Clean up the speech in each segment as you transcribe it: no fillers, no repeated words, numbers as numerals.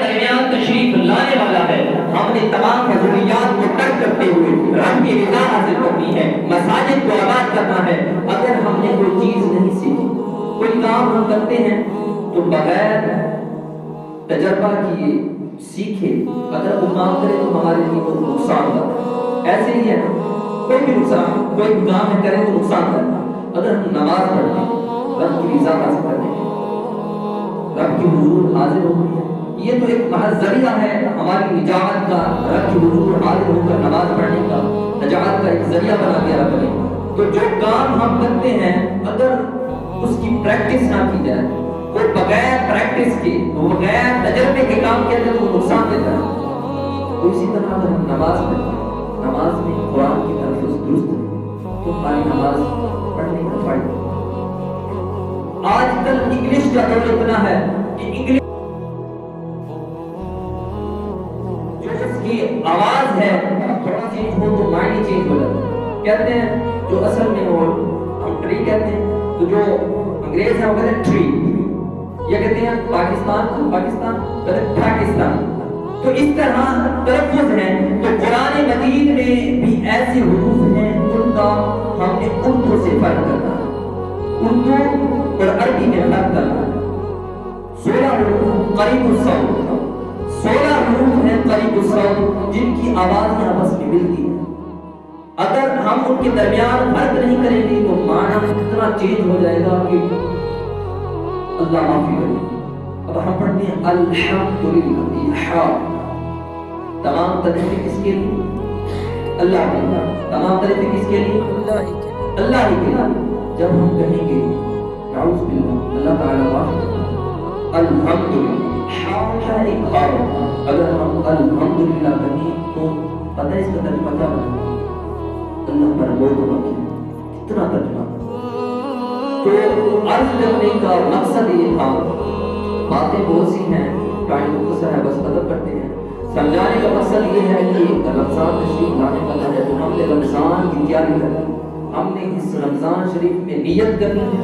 درمیان تشریف لانے والا ہے. ہم نے تمام ضروریات کو ترک کرتے ہوئے رب کی رضا حاصل کرنی ہے, مساجد کو آباد کرنا ہے. اگر ہم نے کوئی چیز نہیں سیکھی, کوئی کام ہم کرتے ہیں تو بغیر تجربہ کیے سیکھے اگر وہ کام کرے تو ہمارے لیے وہ نقصان ہے. ایسے ہی ہے کوئی بھی نقصان, کوئی کام ہے کرے تو نقصان کرنا. اگر ہم نماز پڑھتے ہیں رب کی رضا حاصل کرنے کے, رب کی حضور حاضر ہوتی ہے, یہ تو ایک محض ذریعہ ہے ہماری نجات کا. رب کی حضور حاضر ہو کر نماز پڑھنے کا نجات کا ایک ذریعہ بنا دیا رب نے. تو جو کام ہم کرتے ہیں اگر اس کی پریکٹس نہ کی جائے, وہ بغیر پریکٹس کے, وہ بغیر تجربے کے کام کیا جائے تو وہ نقصان دیتا ہے. تو اسی طرح اگر ہم نماز پڑھتے ہیں, نماز میں قرآن کی تلفظ درست ہے تو ہماری نماز پڑھنے کا فائدہ. آج کل انگلش کا دور اتنا ہے کہ انگلش جو اس کی آواز ہے تھوڑا چینج ہو تو معنی چینج ہو جاتا ہے. کہتے ہیں جو اصل میں وہ ہم ٹری کہتے ہیں, تو جو انگریز ہیں وہ کہتے ہیں ٹری, یہ کہتے ہیں پاکستان, پاکستان کہتے ہیں پاکستان. تو اس طرح تلفظ ہیں. تو قرآن مجید میں بھی ایسے حروف ہیں ان کا ہم نے اردو سے فرق کرنا ہے, اردو اور عربی میں فرق کرنا ہے. 16 حروف قریب الصوت, 16 حروف ہیں قریب الصوت جن کی آوازیں آپس میں ملتی ہیں. اگر ہم ان کے درمیان فرق نہیں کریں گے تو معنی اتنا چینج ہو جائے گا کہ اللہ معافی کرے. اب ہم پڑھتے ہیں الحمدللہ, تمام تعریفیں کس کے لیے؟ اللہ کے لیے. تمام تعریفیں کس کے لیے؟ اللہ ہی کے لیے. جب ہم کہیں گے نعوذ باللہ, اللہ تعالیٰ معاف الحمدللہ, اگر ہم الحمدللہ کہیں تو پتہ ہے اس کا ترجمہ کیا بنا؟ اللہ پر بہت بڑا کتنا ترجمہ. تو عرض کرنے کا مقصد یہ تھا, باتیں بہت سی ہیں, ٹائم مختصر ہے, بس ختم کرتے ہیں. سمجھانے کا مقصد یہ ہے کہ رمضان تشریف لانے والا ہے تو ہم نے رمضان کی تیاری کرنی, ہم نے اس رمضان شریف میں نیت کرنی ہے,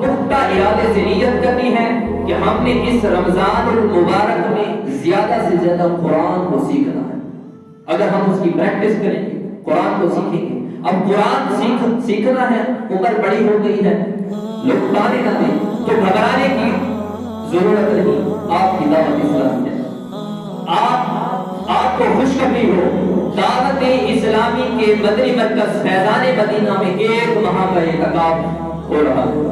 پختہ ارادے سے نیت کرنی ہے کہ ہم نے اس رمضان المبارک میں زیادہ سے زیادہ قرآن کو سیکھنا ہے. اگر ہم اس کی پریکٹس کریں گے قرآن کو سیکھیں گے. اب قرآن سیکھنا ہے, عمر بڑی ہو گئی ہے, لوگ پانے نہ دیں تو گھبرانے کی ضرورت نہیں. آپ کی دعوت اسلامی ہے, آپ کو خوشخبری ہو, دعوت اسلامی کے مدنی مرکز فیضان مدینہ میں 1 ماہ کا اعتکاف ہو رہا ہے.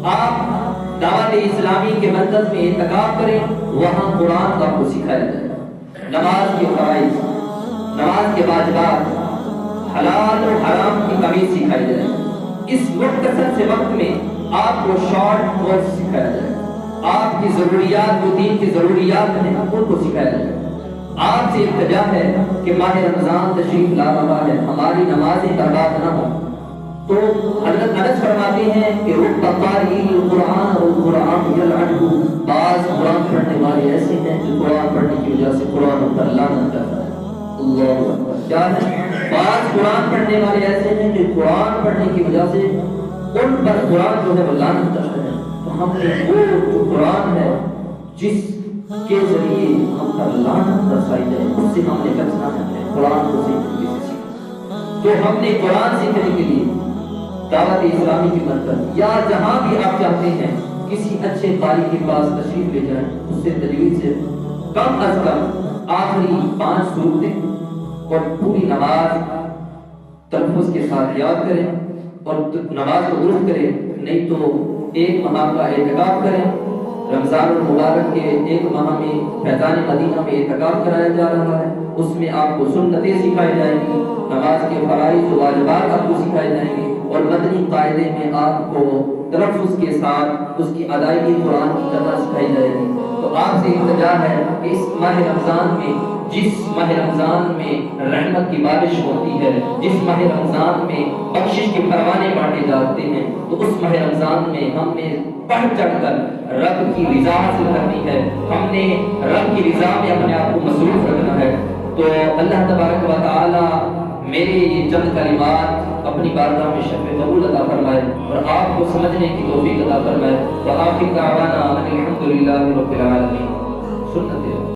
آپ دعوت اسلامی کے مرکز میں اعتکاف کریں, وہاں قرآن آپ کو سکھایا جائے گا. نماز کے فرائض, نماز کے واجبات, حلال و حرام کی تمیز سکھائی جائے گی. اس مختصر سے وقت میں آپ کو شارٹ کورس سکھایا جائے گا. آپ کی ضروریات, جو دین کی ضروریات ہیں ان کو سکھایا جائے گا. آپ سے التجا ہے کہ ماہ رمضان تشریف لا رہا ہے, ہماری نمازیں برباد نہ ہوں. تو حضرت انس فرماتے ہیں کہ رب قاری القرآن اور قرآن یلعنہ, بعض قرآن پڑھنے والے ایسے ہیں جو قرآن پڑھنے کی وجہ سے قرآن پر لعنت کرتا ہے. اللہ اکبر. کیا ہے؟ بعض قرآن پڑھنے والے ایسے ہیں جو قرآن پڑھنے کی وجہ سے ان پر قرآن جو ہے وہ لعنت کرتا ہے. تو ہم نے وہ جو قرآن ہے جس کے ذریعے ہم پر لعنت برسائی جائے اس سے ہم نے بچنا ہے. قرآن کو سیکھنے سے سیکھنا. تو ہم نے قرآن سیکھنے کے لیے دعوت اسلامی کی مرکز یا جہاں بھی آپ چاہتے ہیں کسی اچھے قاری کے پاس تشریف لے جائیں, اس سے تجوید سے کم از کم آخری 5 سورتیں اور پوری نماز تلفظ کے ساتھ یاد کریں اور نماز کو درست کریں. نہیں تو 1 ماہ کا اعتکاف کریں. رمضان المبارک کے 1 ماہ میں فیضان مدینہ میں اعتکاف کرایا جا رہا ہے. اس میں آپ کو سنتیں سکھائی جائیں گی, نماز کے فرائض و واجبات آپ کو سکھائے جائیں گے, اور مدنی قاعدے میں آپ کو تلفظ کے ساتھ اس کی ادائیگی قرآن کی طرح سکھائی جائے گی. تو آپ سے التجا ہے کہ اس ماہ رمضان میں, جس ماہ رمضان میں رحمت کی بارش ہوتی ہے, جس ماہ رمضان میں بخشش کے پروانے بانٹے جاتے ہیں, تو اس ماہ رمضان میں ہم نے بڑھ چڑھ کر رب کی رضا حاصل کرنی ہے. ہم نے رب کی رضا میں اپنے آپ کو مصروف رکھنا ہے. تو اللہ تبارک و تعالی میرے یہ چند کلمات اپنی بارگاہ میں شرف قبول عطا فرمائے اور آپ کو سمجھنے کی توفیق عطا فرمائے. وآخر دعوانا الحمدللہ. رب العالمین.